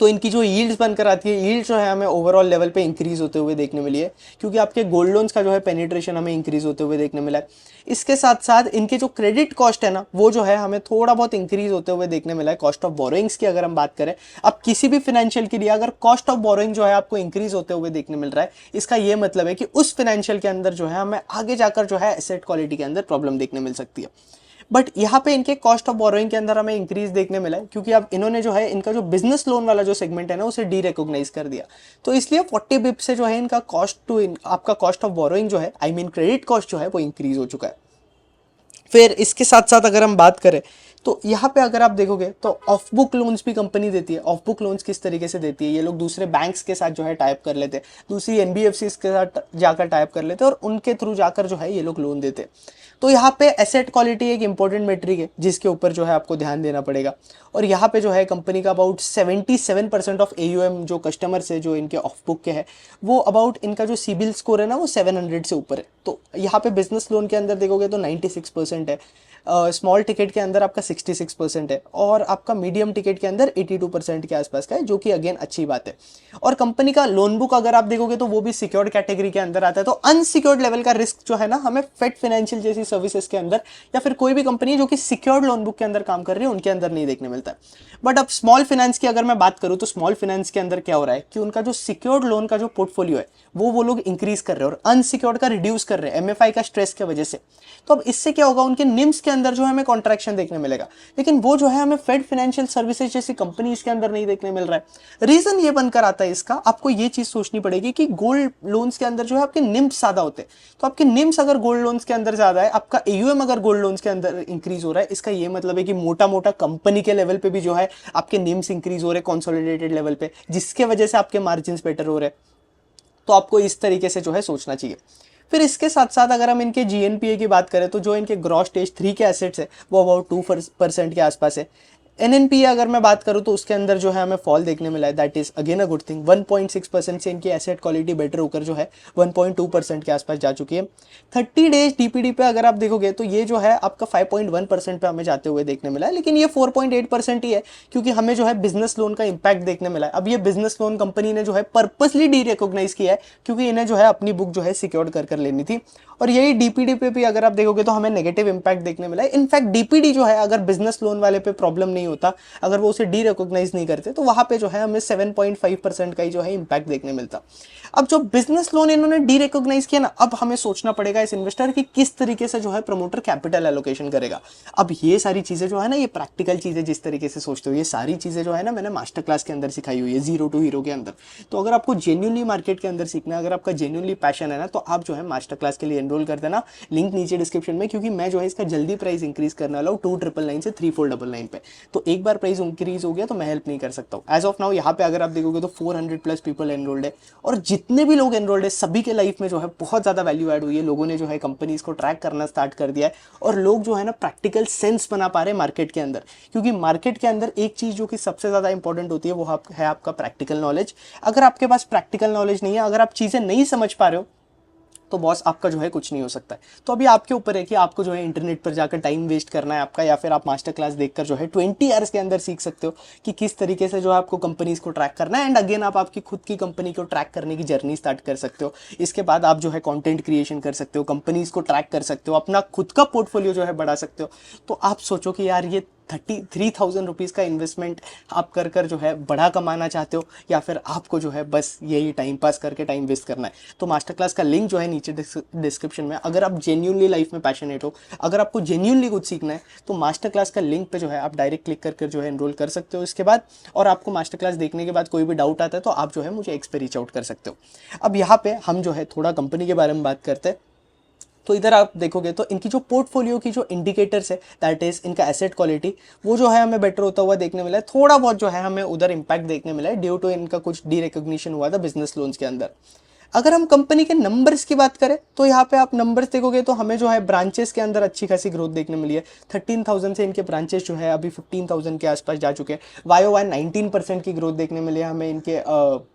तो इनकी जो यील्ड्स बनकर आती है, यील्ड जो है हमें ओवरऑल लेवल पे इंक्रीज होते हुए देखने मिली है, क्योंकि आपके गोल्ड लोन्स का जो है पेनिट्रेशन हमें इंक्रीज होते हुए देखने मिला है। इसके साथ साथ इनके जो क्रेडिट कॉस्ट है ना वो जो है हमें थोड़ा बहुत इंक्रीज होते हुए देखने मिला है। कॉस्ट ऑफ बोरोइंग्स की अगर हम बात करें, अब किसी भी फाइनेंशियल के लिए अगर कॉस्ट ऑफ बोरोइंग जो है आपको इंक्रीज होते हुए देखने मिल रहा है, इसका ये मतलब है कि उस फाइनेंशियल के अंदर जो है हमें आगे जाकर जो है एसेट क्वालिटी के अंदर प्रॉब्लम देखने मिल सकती है। बट यहाँ पे इनके कॉस्ट ऑफ बोरोइंग के अंदर हमें इंक्रीज देखने मिला है, क्योंकि अब इन्होंने जो है इनका जो बिजनेस लोन वाला जो सेगमेंट है ना उसे डी रिकॉग्नाइज कर दिया। तो इसलिए 40 बिप से जो है इनका कॉस्ट टू आपका कॉस्ट ऑफ बोरोइंग जो है आई मीन क्रेडिट कॉस्ट जो है वो इंक्रीज हो चुका है। फिर इसके साथ साथ अगर हम बात करें तो यहाँ पे अगर आप देखोगे तो ऑफ बुक लोन्स भी कंपनी देती है। ऑफ बुक लोन्स किस तरीके से देती है, ये लोग दूसरे बैंक्स के साथ जो है टाइप कर लेते हैं, दूसरी एनबीएफसी के साथ जाकर टाइप कर लेते हैं और उनके थ्रू जाकर जो है ये लोग लोन देते हैं। तो यहाँ पे एसेट क्वालिटी एक इंपॉर्टेंट मेट्रिक है जिसके ऊपर जो है आपको ध्यान देना पड़ेगा। और यहाँ पे जो है कंपनी का अबाउट 77% ऑफ AUM जो कस्टमर्स है जो इनके ऑफ बुक के है, वो अबाउट इनका जो सिबिल स्कोर है ना वो 700 से ऊपर है। तो यहाँ पे बिजनेस लोन के अंदर देखोगे तो 96% है, स्मॉल टिकट के अंदर आपका 66% है और आपका मीडियम टिकट के अंदर 82% के आसपास का है, जो कि अगेन अच्छी बात है। और कंपनी का लोन बुक अगर आप देखोगे तो वो भी सिक्योर्ड कैटेगरी के अंदर आता है। तो अनसिक्योर्ड लेवल का रिस्क जो है ना हमें फेड फाइनेंशियल जैसी सर्विसेज के अंदर या फिर कोई भी कंपनी जो कि सिक्योर्ड लोन बुक के अंदर काम कर रही है उनके अंदर नहीं देखने मिलता है। बट अब स्मॉल फाइनेंस की अगर मैं बात करूं तो स्मॉल फाइनेंस के अंदर क्या हो रहा है कि उनका जो सिक्योर्ड लोन का जो पोर्टफोलियो है वो लोग इंक्रीज कर रहे हैं और अनसिक्योर्ड का रिड्यूस कर रहे हैं MFI का स्ट्रेस की वजह से। तो अब इससे क्या होगा, उनके निम्स के अंदर जो है हमें कॉन्ट्रैक्शन देखने मिलेगा, लेकिन वो जो है हमें फेड फाइनेंशियल सर्विसेज जैसी कंपनी इसके अंदर नहीं देखने मिल रहा है। रीजन ये बनकर आता है इसका, आपको ये चीज सोचनी पड़ेगी कि गोल्ड लोन्स के अंदर जो है आपके निम्स ज्यादा होते हैं। तो आपके निम्स अगर गोल्ड लोन्स के अंदर ज्यादा है, आपका AUM अगर गोल्ड लोन्स के अंदर इंक्रीज हो रहा है, इसका ये मतलब है कि मोटा मोटा कंपनी के लेवल पे भी जो है आपके निम्स इंक्रीज हो रहे हैं कंसोलिडेटेड लेवल पे, जिसके वजह से आपके मार्जिन बेटर हो रहे हैं। तो आपको इस तरीके से जो है सोचना चाहिए। फिर इसके साथ साथ अगर हम इनके GNPA की बात करें तो जो इनके ग्रॉस स्टेज 3 के एसेट्स है वो अबाउट 2% के आसपास है। NNPA अगर मैं बात करूं तो उसके अंदर जो है हमें फॉल देखने मिला है, that is again a good thing. 1.6% से इनकी एसेट क्वालिटी बेटर होकर जो है 1.2% के आसपास जा चुकी है। 30 डेज DPD पे अगर आप देखोगे तो ये जो है आपका 5.1% पे हमें जाते हुए देखने मिला है, लेकिन ये 4.8% ही है क्योंकि हमें जो है बिजनेस लोन का इंपैक्ट देखने मिला है। अब ये बिजनेस लोन कंपनी ने जो है पर्पसली डी रिकॉग्नाइज किया है क्योंकि इन्हें जो है अपनी बुक जो है सिक्योर्ड कर लेनी थी। और यही DPD पे भी अगर आप देखोगे तो हमें नेगेटिव इंपैक्ट देखने मिला है। इनफैक्ट DPD जो है अगर बिजनेस लोन वाले पे प्रॉब्लम नहीं होता, अगर वो उसे डी रिकॉग्नाइज नहीं करते, तो वहां पे जो है हमें 7.5% का ही जो है इंपैक्ट देखने मिलता। अब जो बिजनेस लोन इन्होंने डी रिकॉग्नाइज किया ना, अब हमें सोचना पड़ेगा इस इन्वेस्टर की किस तरीके से जो है प्रमोटर कैपिटल एलोकेशन करेगा। अब ये सारी चीजें जो है ना, ये प्रैक्टिकल चीजें जिस तरीके से सोचते हो, ये सारी चीजें जो है ना मैंने मास्टर क्लास के अंदर सिखाई हुई है, जीरो टू हीरो के अंदर। तो अगर आपको जेन्युइनली मार्केट के अंदर सीखना है, अगर आपका जेन्युइनली पैशन है ना, तो आप जो है मास्टर क्लास के लिए एनरोल कर देना, लिंक नीचे डिस्क्रिप्शन में, क्योंकि मैं जो है इसका जल्दी प्राइस इंक्रीज करने वाला हूँ 2999 से 3499 पे। तो एक बार प्राइस इंक्रीज हो गया तो मैं हेल्प नहीं कर सकता हूँ। एज ऑफ नाउ यहाँ पे अगर आप देखोगे तो 400+ पीपल एनरोल्ड है और जितने भी लोग एनरोल्ड है सभी के लाइफ में जो है बहुत ज्यादा वैल्यू ऐड हुई है। लोगों ने जो है कंपनीज को ट्रैक करना स्टार्ट कर दिया है और लोग जो है ना प्रैक्टिकल सेंस बना पा रहे हैं मार्केट के अंदर, क्योंकि मार्केट के अंदर एक चीज जो कि सबसे ज्यादा इंपॉर्टेंट होती है वो है आपका प्रैक्टिकल नॉलेज। अगर आपके पास प्रैक्टिकल नॉलेज नहीं है, अगर आप चीजें नहीं समझ पा रहे हो, तो बॉस आपका जो है कुछ नहीं हो सकता है। तो अभी आपके ऊपर है कि आपको जो है इंटरनेट पर जाकर टाइम वेस्ट करना है आपका, या फिर आप मास्टर क्लास देखकर जो है 20 आवर्स के अंदर सीख सकते हो कि किस तरीके से जो है आपको कंपनीज को ट्रैक करना है। एंड अगेन आप आपकी खुद की कंपनी को ट्रैक करने की जर्नी स्टार्ट कर सकते हो। इसके बाद आप जो है कंटेंट क्रिएशन कर सकते हो, कंपनीज को ट्रैक कर सकते हो, अपना खुद का पोर्टफोलियो जो है बढ़ा सकते हो। तो आप सोचो कि यार ये 33,000 रुपीज़ का इन्वेस्टमेंट आप कर कर जो है बड़ा कमाना चाहते हो, या फिर आपको जो है बस यही टाइम पास करके टाइम वेस्ट करना है। तो मास्टर क्लास का लिंक जो है नीचे डिस्क्रिप्शन में। अगर आप जेन्यूनली लाइफ में पैशनेट हो, अगर आपको जेन्यूनली कुछ सीखना है, तो मास्टर क्लास का लिंक पे जो है आप डायरेक्ट क्लिक कर जो है एनरोल कर सकते हो इसके बाद। और आपको मास्टर क्लास देखने के बाद कोई भी डाउट आता है तो आप जो है मुझे एक्स पे रीच आउट कर सकते हो। अब यहाँ पे हम जो है थोड़ा कंपनी के बारे में बात करते हैं। तो इधर आप देखोगे तो इनकी जो पोर्टफोलियो की जो इंडिकेटर्स है, दैट इज इनका एसेट क्वालिटी, वो जो है हमें बेटर होता हुआ देखने मिला है। थोड़ा बहुत जो है हमें उधर इंपैक्ट देखने मिला है ड्यू टू इनका कुछ डी रिकॉग्निशन हुआ था बिजनेस लोन्स के अंदर। अगर हम कंपनी के नंबर्स की बात करें तो यहाँ पे आप नंबर्स देखोगे तो हमें जो है ब्रांचेस के अंदर अच्छी खासी ग्रोथ देखने मिली है। 13,000 से इनके ब्रांचेस जो है अभी 15,000 के आसपास जा चुके हैं। YoY 19% की ग्रोथ देखने मिली है हमें। इनके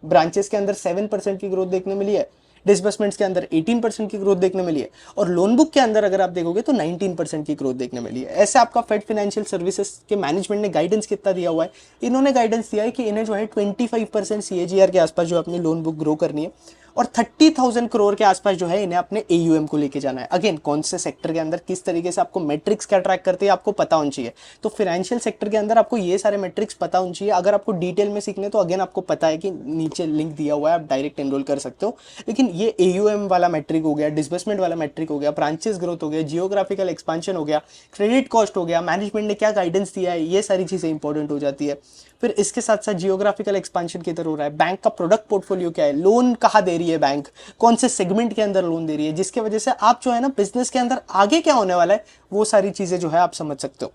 ब्रांचेस के अंदर 7% की ग्रोथ देखने मिली है। डिसबर्समेंट्स के अंदर 18% की ग्रोथ देखने मिली है। और लोन बुक के अंदर अगर आप देखोगे तो 19% की ग्रोथ देखने मिली है। ऐसे आपका फेड फाइनेंशियल सर्विसेज के मैनेजमेंट ने गाइडेंस कितना दिया हुआ है, इन्होंने गाइडेंस दिया है कि इन्हें जो है 25% CAGR के आसपास जो अपनी लोन बुक ग्रो करनी है, और 30,000 करोड़ के आसपास जो है इन्हें अपने AUM को लेके जाना है। अगेन कौन से सेक्टर के अंदर किस तरीके से आपको मेट्रिक्स क्या ट्रैक करते हैं आपको पता होना चाहिए। तो फाइनेंशियल सेक्टर के अंदर आपको ये सारे मेट्रिक्स पता होना चाहिए। अगर आपको डिटेल में सीखने तो अगेन आपको पता है कि नीचे लिंक दिया हुआ है, आप डायरेक्ट एनरोल कर सकते हो। लेकिन ये AUM वाला मेट्रिक हो गया, डिसबर्समेंट वाला मेट्रिक हो गया, ब्रांचेस ग्रोथ हो गया, जियोग्राफिकल एक्सपांशन हो गया, क्रेडिट कॉस्ट हो गया, मैनेजमेंट ने क्या गाइडेंस दिया है, ये सारी चीज़ें इंपॉर्टेंट हो जाती है। फिर इसके साथ साथ जियोग्राफिकल एक्सपांशन किधर हो रहा है, बैंक का प्रोडक्ट पोर्टफोलियो क्या है, लोन कहाँ दे रही है बैंक, कौन से सेगमेंट के अंदर लोन दे रही है, जिसके वजह से आप जो है ना बिजनेस के अंदर आगे क्या होने वाला है वो सारी चीज़ें जो है आप समझ सकते हो।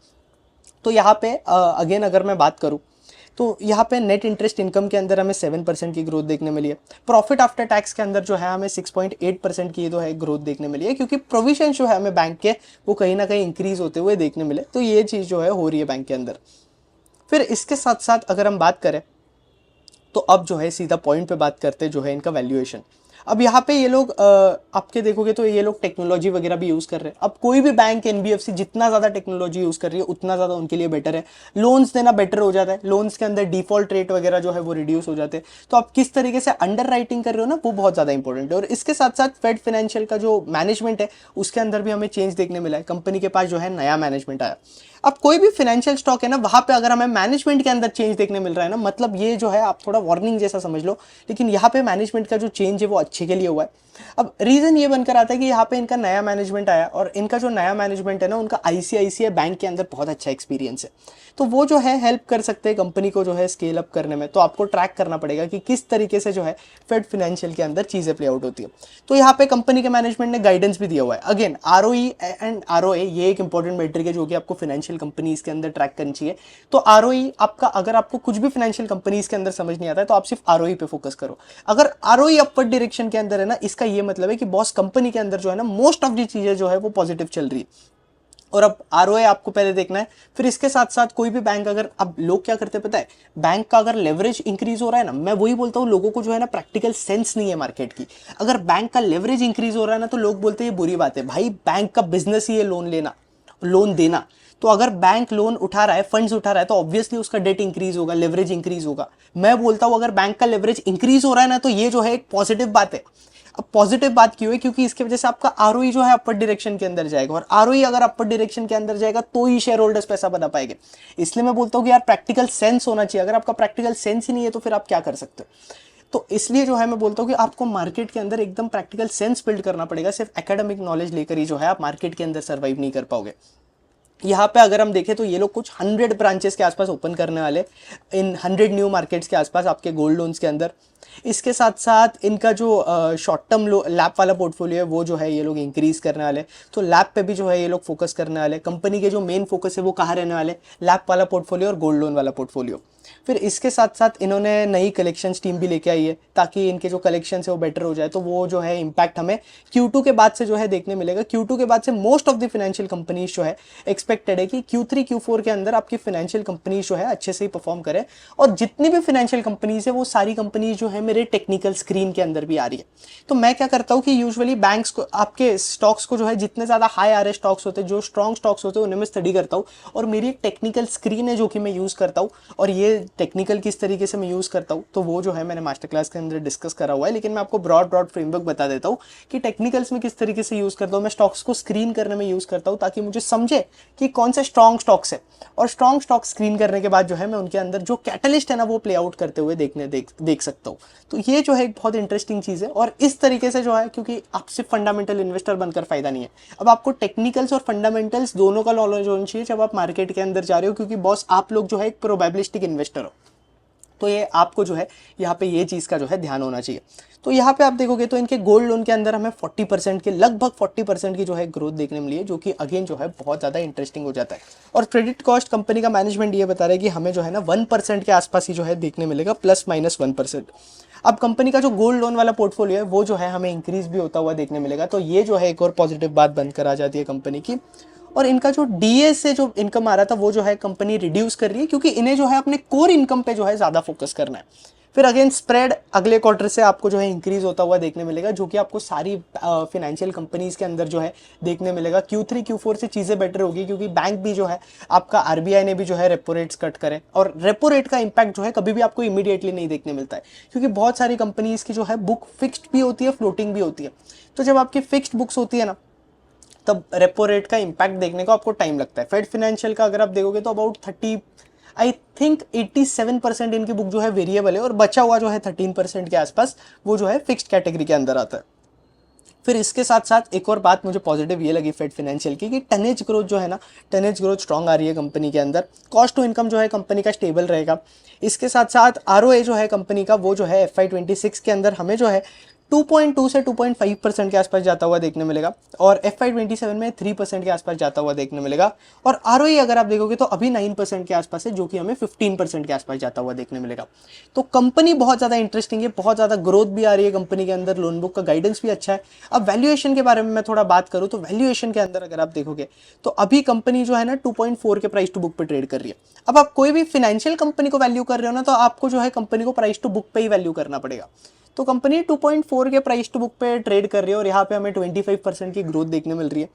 तो यहाँ पे अगेन अगर मैं बात करूँ तो यहाँ पे नेट इंटरेस्ट इनकम के अंदर हमें 7% की ग्रोथ देखने मिली है। प्रॉफिट आफ्टर टैक्स के अंदर जो है हमें 6.8% की जो है ग्रोथ देखने मिली है, क्योंकि प्रोविजन जो है हमें बैंक के वो कहीं ना कहीं इंक्रीज होते हुए देखने मिले। तो ये चीज़ जो है हो रही है बैंक के अंदर। फिर इसके साथ साथ अगर हम बात करें तो अब जो है सीधा पॉइंट पे बात करते हैं जो है इनका वैल्यूएशन। अब यहाँ पे ये लोग आपके देखोगे तो ये लोग टेक्नोलॉजी वगैरह भी यूज़ कर रहे हैं। अब कोई भी बैंक NBFC जितना ज़्यादा टेक्नोलॉजी यूज़ कर रही है उतना ज़्यादा उनके लिए बेटर है। लोन्स देना बेटर हो जाता है, लोन्स के अंदर डिफॉल्ट रेट वगैरह जो है वो रिड्यूस हो जाते हैं। तो आप किस तरीके से अंडर राइटिंग कर रहे हो ना, वो बहुत ज़्यादा इंपॉर्टेंट है। और इसके साथ साथ फेड फाइनेंशियल का जो मैनेजमेंट है उसके अंदर भी हमें चेंज देखने मिला है। कंपनी के पास जो है नया मैनेजमेंट आया। अब कोई भी फाइनेंशियल स्टॉक है ना, वहां पे अगर हमें मैनेजमेंट के अंदर चेंज देखने मिल रहा है ना, मतलब ये जो है आप थोड़ा वार्निंग जैसा समझ लो, लेकिन यहाँ पे मैनेजमेंट का जो चेंज है वो अच्छे के लिए हुआ है। अब रीजन ये बनकर आता है कि यहाँ पे इनका नया मैनेजमेंट आया, और इनका जो नया मैनेजमेंट है ना, उनका ICICI बैंक के अंदर बहुत अच्छा एक्सपीरियंस है। तो वो जो है हेल्प कर सकते हैं कंपनी को जो है स्केल अप करने में। तो आपको ट्रैक करना पड़ेगा कि किस तरीके से जो है फेड फाइनेंशियल के अंदर चीज़ें प्ले आउट होती है। तो यहाँ पे कंपनी के मैनेजमेंट ने गाइडेंस भी दिया हुआ है। अगेन ROE एंड ROA ये एक इंपॉर्टेंट मेट्रिक है जो कि आपको फाइनेंशियल कंपनीज के अंदर ट्रैक करनी चाहिए। तो ROE आपका, अगर आपको कुछ भी फाइनेंशियल कंपनीज के अंदर समझ नहीं आता है तो आप सिर्फ ROE पे फोकस करो। अगर ROE अपवर्ड डायरेक्शन के अंदर है ना, इसका ये मतलब है कि बॉस कंपनी के अंदर जो है ना मोस्ट ऑफ दी चीजें जो है वो पॉजिटिव चल रही है। और अब ROA आपको पहले देखना है। फिर इसके साथ साथ कोई भी बैंक, अगर अब लोग क्या करते हैं पता है, बैंक का अगर लेवरेज इंक्रीज हो रहा है ना, मैं वही बोलता हूँ लोगों को जो है ना प्रैक्टिकल सेंस नहीं है मार्केट की। अगर बैंक का लेवरेज इंक्रीज हो रहा है ना तो लोग बोलते हैं ये बुरी बात है। भाई बैंक का बिजनेस ही है लोन देना। तो अगर बैंक लोन उठा रहा है, फंड्स उठा रहा है, तो ऑब्वियसली उसका डेट इंक्रीज होगा, लेवरेज इंक्रीज होगा। मैं बोलता हूं अगर बैंक का लेवरेज इंक्रीज हो रहा है ना तो ये जो है एक पॉजिटिव बात है। अब पॉजिटिव बात क्यों है, क्योंकि इसकी वजह से आपका ROE जो है अपर डायरेक्शन के अंदर जाएगा, और ROE अगर अपर डायरेक्शन के अंदर जाएगा तो ही शेयर होल्डर्स पैसा बना पाएंगे। इसलिए मैं बोलता हूँ कि यार प्रैक्टिकल सेंस होना चाहिए। अगर आपका प्रैक्टिकल सेंस ही नहीं है तो फिर आप क्या कर सकते हो। तो इसलिए जो है मैं बोलता हूँ कि आपको मार्केट के अंदर एकदम प्रैक्टिकल सेंस बिल्ड करना पड़ेगा। सिर्फ एकेडमिक नॉलेज लेकर ही जो है आप मार्केट के अंदर सर्वाइव नहीं कर पाओगे। यहाँ पे अगर हम देखें तो ये लोग कुछ 100 ब्रांचेस के आसपास ओपन करने वाले इन 100 न्यू मार्केट्स के आसपास आपके गोल्ड लोन्स के अंदर। इसके साथ साथ इनका जो शॉर्ट टर्म लैप वाला पोर्टफोलियो है वो जो है ये लोग इंक्रीज करने वाले। तो लैप पे भी जो है ये लोग फोकस करने वाले। कंपनी के जो मेन फोकस है वो कहाँ रहने वाले, लैप वाला पोर्टफोलियो और गोल्ड लोन वाला पोर्टफोलियो। फिर इसके साथ साथ इन्होंने नई कलेक्शन टीम भी लेके आई है ताकि इनके जो कलेक्शन है वो बेटर हो जाए। तो वो जो है इम्पैक्ट हमें Q2 के बाद से जो है देखने मिलेगा। Q2 के बाद से most of the financial companies जो है एक्सपेक्टेड है कि Q3 Q4 के अंदर आपकी फाइनेंशियल कंपनीज जो है अच्छे से ही परफॉर्म करे। और जितनी भी फाइनेंशियल कंपनीज है वो सारी कंपनीज जो है मेरे टेक्निकल स्क्रीन के अंदर भी आ रही है। तो मैं क्या करता हूँ कि यूजुअली बैंक्स को, आपके स्टॉक्स को जो है जितने ज़्यादा हाई आ रहे स्टॉक्स होते हैं, जो स्ट्रॉन्ग स्टॉक्स होते हैं, उन्हें मैं स्टडी करता हूँ। और मेरी एक टेक्निकल स्क्रीन है जो कि मैं यूज़ करता हूँ। और ये टेक्निकल किस तरीके से मैं यूज़ करता हूँ तो वो जो है मैंने मास्टर क्लास के अंदर डिस्कस करा हुआ है, लेकिन मैं आपको ब्रॉड फ्रेमवर्क बता देता हूँ कि टेक्निकल्स में किस तरीके से यूज़ करता हूँ। मैं स्टॉक्स को स्क्रीन करने में यूज़ करता हूँ ताकि मुझे समझे कि कौन से स्ट्रॉन्ग स्टॉक्स है। और स्ट्रॉन्ग स्टॉक स्क्रीन करने के बाद जो है मैं उनके अंदर जो कैटलिस्ट है ना वो प्ले आउट करते हुए देख सकता हूँ। तो ये जो है एक बहुत इंटरेस्टिंग चीज़ है। और इस तरीके से जो है, क्योंकि आप सिर्फ फंडामेंटल इन्वेस्टर बनकर फायदा नहीं है, अब आपको टेक्निकल्स और फंडामेंटल्स दोनों का नॉलेज होना चाहिए जब आप मार्केट के अंदर जा रहे हो, क्योंकि बॉस आप लोग जो है एक प्रोबेबिलिस्टिक इन्वेस्टर हो। तो ये आपको जो है यहाँ पे ये चीज़ का जो है ध्यान होना चाहिए। तो यहाँ पे आप देखोगे तो इनके गोल्ड लोन के अंदर हमें 40% के लगभग 40% की जो है ग्रोथ देखने मिली है, जो कि अगेन जो है बहुत ज़्यादा इंटरेस्टिंग हो जाता है। और क्रेडिट कॉस्ट कंपनी का मैनेजमेंट ये बता रहा है कि हमें जो है ना 1% के आसपास ही जो है देखने मिलेगा, ±1%। अब कंपनी का जो गोल्ड लोन वाला पोर्टफोलियो है वो जो है हमें इंक्रीज भी होता हुआ देखने मिलेगा। तो ये जो है एक और पॉजिटिव बात बनकर आ जाती है कंपनी की। और इनका जो डीए से जो इनकम आ रहा था वो जो है कंपनी रिड्यूस कर रही है, क्योंकि इन्हें जो है अपने कोर इनकम पे जो है ज़्यादा फोकस करना है। फिर अगेन स्प्रेड अगले क्वार्टर से आपको जो है इंक्रीज होता हुआ देखने मिलेगा, जो कि आपको सारी फाइनेंशियल कंपनीज के अंदर जो है देखने मिलेगा। Q3 Q4 से चीज़ें बेटर होगी, क्योंकि बैंक भी जो है आपका आरबीआई ने भी जो है रेपो रेट्स कट करे। और रेपो रेट का इंपैक्ट जो है कभी भी आपको इमीडिएटली नहीं देखने मिलता है, क्योंकि बहुत सारी कंपनीज की जो है बुक फिक्स्ड भी होती है, फ्लोटिंग भी होती है। तो जब आपकी फिक्स्ड बुक्स होती है ना, तब रेपो रेट का इंपैक्ट देखने को आपको टाइम लगता है। फेड फाइनेंशियल का अगर आप देखोगे तो अबाउट 30, आई थिंक 87% इनकी बुक जो है वेरिएबल है, और बचा हुआ जो है 13% के आसपास वो जो है फिक्स्ड कैटेगरी के अंदर आता है। फिर इसके साथ साथ एक और बात मुझे पॉजिटिव ये लगी फेड फाइनेंशियल की, कि टनेज ग्रोथ जो है ना, टनेज ग्रोथ स्ट्रांग आ रही है कंपनी के अंदर। कॉस्ट टू इनकम जो है कंपनी का स्टेबल रहेगा। इसके साथ साथ आरओए जो है कंपनी का वो जो है FY26 के अंदर हमें जो है 2.2 से 2.5% के आसपास जाता हुआ देखने मिलेगा, और FY27 में 3% के आसपास जाता हुआ देखने मिलेगा। और आरओई अगर आप देखोगे तो अभी 9% के आसपास है, जो कि हमें 15% के आसपास जाता हुआ देखने मिलेगा। तो कंपनी बहुत ज़्यादा इंटरेस्टिंग है, बहुत ज़्यादा ग्रोथ भी आ रही है कंपनी के अंदर, लोन बुक का गाइडेंस भी अच्छा है। अब वैल्यूएशन के बारे में मैं थोड़ा बात करूँ तो वैल्यूएशन के अंदर अगर आप देखोगे तो अभी कंपनी जो है ना 2.4 के प्राइस टू बुक पे ट्रेड कर रही है। अब आप कोई भी फाइनेंशियल कंपनी को वैल्यू कर रहे हो ना, तो आपको जो है कंपनी को प्राइस टू बुक पे ही वैल्यू करना पड़ेगा। तो कंपनी 2.4 के प्राइस टू बुक पे ट्रेड कर रही है, और यहाँ पे हमें 25% की ग्रोथ देखने मिल रही है।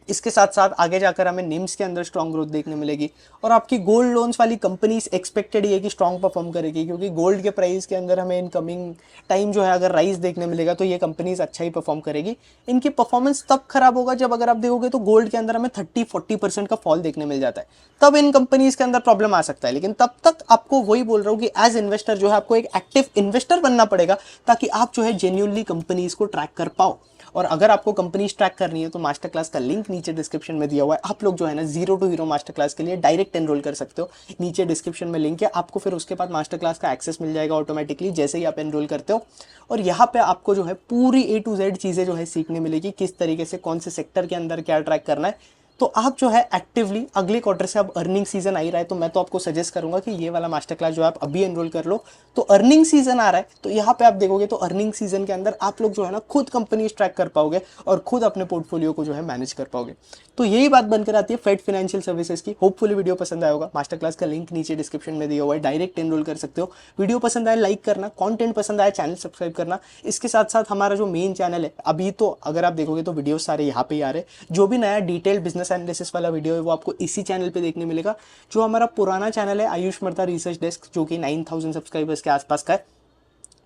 इसके साथ साथ आगे जाकर हमें निम्स के अंदर स्ट्रॉन्ग ग्रोथ देखने मिलेगी। और आपकी गोल्ड लोन्स वाली कंपनीज एक्सपेक्टेड ये कि स्ट्रॉन्ग परफॉर्म करेगी, क्योंकि गोल्ड के प्राइस के अंदर हमें इन कमिंग टाइम जो है अगर राइज देखने मिलेगा तो ये कंपनीज अच्छा ही परफॉर्म करेगी। इनकी परफॉर्मेंस तब खराब होगा जब अगर आप देखोगे तो गोल्ड के अंदर हमें 30-40% का फॉल देखने मिल जाता है, तब इन कंपनीज के अंदर प्रॉब्लम आ सकता है। लेकिन तब तक आपको वही बोल रहा हूँ कि एज इन्वेस्टर जो है आपको एक एक्टिव इन्वेस्टर बनना पड़ेगा, ताकि आप जो है जेन्युइनली कंपनीज को ट्रैक कर पाओ। और अगर आपको कंपनी ट्रैक करनी है तो मास्टर क्लास का लिंक नीचे डिस्क्रिप्शन में दिया हुआ है। आप लोग जो है ना 0 to हीरो मास्टर क्लास के लिए डायरेक्ट एनरोल कर सकते हो, नीचे डिस्क्रिप्शन में लिंक है आपको। फिर उसके बाद मास्टर क्लास का एक्सेस मिल जाएगा ऑटोमेटिकली जैसे ही आप एनरोल करते हो। और यहाँ पे आपको जो है पूरी A to Z चीज़ें जो है सीखने मिलेगी, किस तरीके से कौन से सेक्टर के अंदर क्या ट्रैक करना है। तो आप जो है एक्टिवली अगले क्वार्टर से अब अर्निंग सीजन आ ही रहा है, तो मैं तो आपको सजेस्ट करूंगा कि ये वाला मास्टर क्लास जो आप अभी एनरोल कर लो। तो अर्निंग सीजन आ रहा है, तो यहाँ पे आप देखोगे तो अर्निंग सीजन के अंदर आप लोग जो है ना खुद कंपनी ट्रैक कर पाओगे और खुद अपने पोर्टफोलियो को जो है मैनेज कर पाओगे। तो यही बात बनकर आती है फेड फाइनेंशियल सर्विसेज की। होपफुली वीडियो पसंद आया होगा। मास्टर क्लास का लिंक नीचे डिस्क्रिप्शन में दिया हुआ है, डायरेक्ट एनरोल कर सकते हो। वीडियो पसंद आया लाइक करना, कंटेंट पसंद आया चैनल सब्सक्राइब करना। इसके साथ साथ हमारा जो मेन चैनल है अभी तो अगर आप देखोगे तो वीडियो सारे यहाँ पे ही आ रहे हैं। जो भी नया डिटेल्ड बिजनेस एनालिसिस वाला वीडियो है वो आपको इसी चैनल पे देखने मिलेगा। जो हमारा पुराना चैनल है आयुष मर्ता रिसर्च डेस्क, जो कि 9000 सब्सक्राइबर्स के आसपास का है,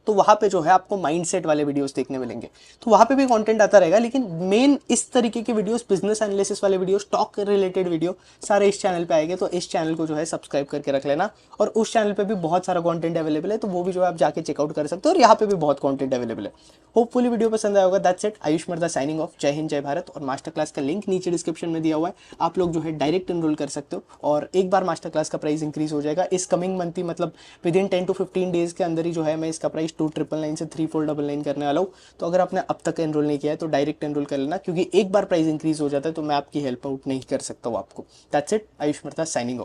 तो वहाँ पे जो है आपको माइंडसेट वाले वीडियोस देखने मिलेंगे। तो वहाँ पे भी कंटेंट आता रहेगा, लेकिन मेन इस तरीके के वीडियोस, बिजनेस एनालिसिस वाले वीडियो, स्टॉक रिलेटेड वीडियो सारे इस चैनल पे आएंगे। तो इस चैनल को जो है सब्सक्राइब करके रख लेना। और उस चैनल पे भी बहुत सारा कंटेंट अवेलेबल है, तो वो भी जो है आप जाके चेकआउट कर सकते हो। और यहाँ पे भी बहुत कंटेंट अवेलेबल है। होपफुली वीडियो पसंद आया होगा। दैट्स इट, आयुष मर्दा साइनिंग ऑफ। जय हिंद, जय भारत। और मास्टर क्लास का लिंक नीचे डिस्क्रिप्शन में दिया हुआ है, आप लोग जो है डायरेक्ट एनरोल कर सकते हो। और एक बार मास्टर क्लास का प्राइस इंक्रीज हो जाएगा इस कमिंग मंथ ही, मतलब विद इन 10 to 15 डेज के अंदर ही जो है मैं इसका प्राइस 2999 से 3499 करने वाला हूँ। तो अगर आपने अब तक एनरोल नहीं किया है तो डायरेक्ट एनरोल कर लेना, क्योंकि एक बार प्राइस इंक्रीज हो जाता है तो मैं आपकी हेल्प आउट नहीं कर सकता हूँ आपको। दैट्स इट, आयुष मर्दा साइनिंग ऑफ।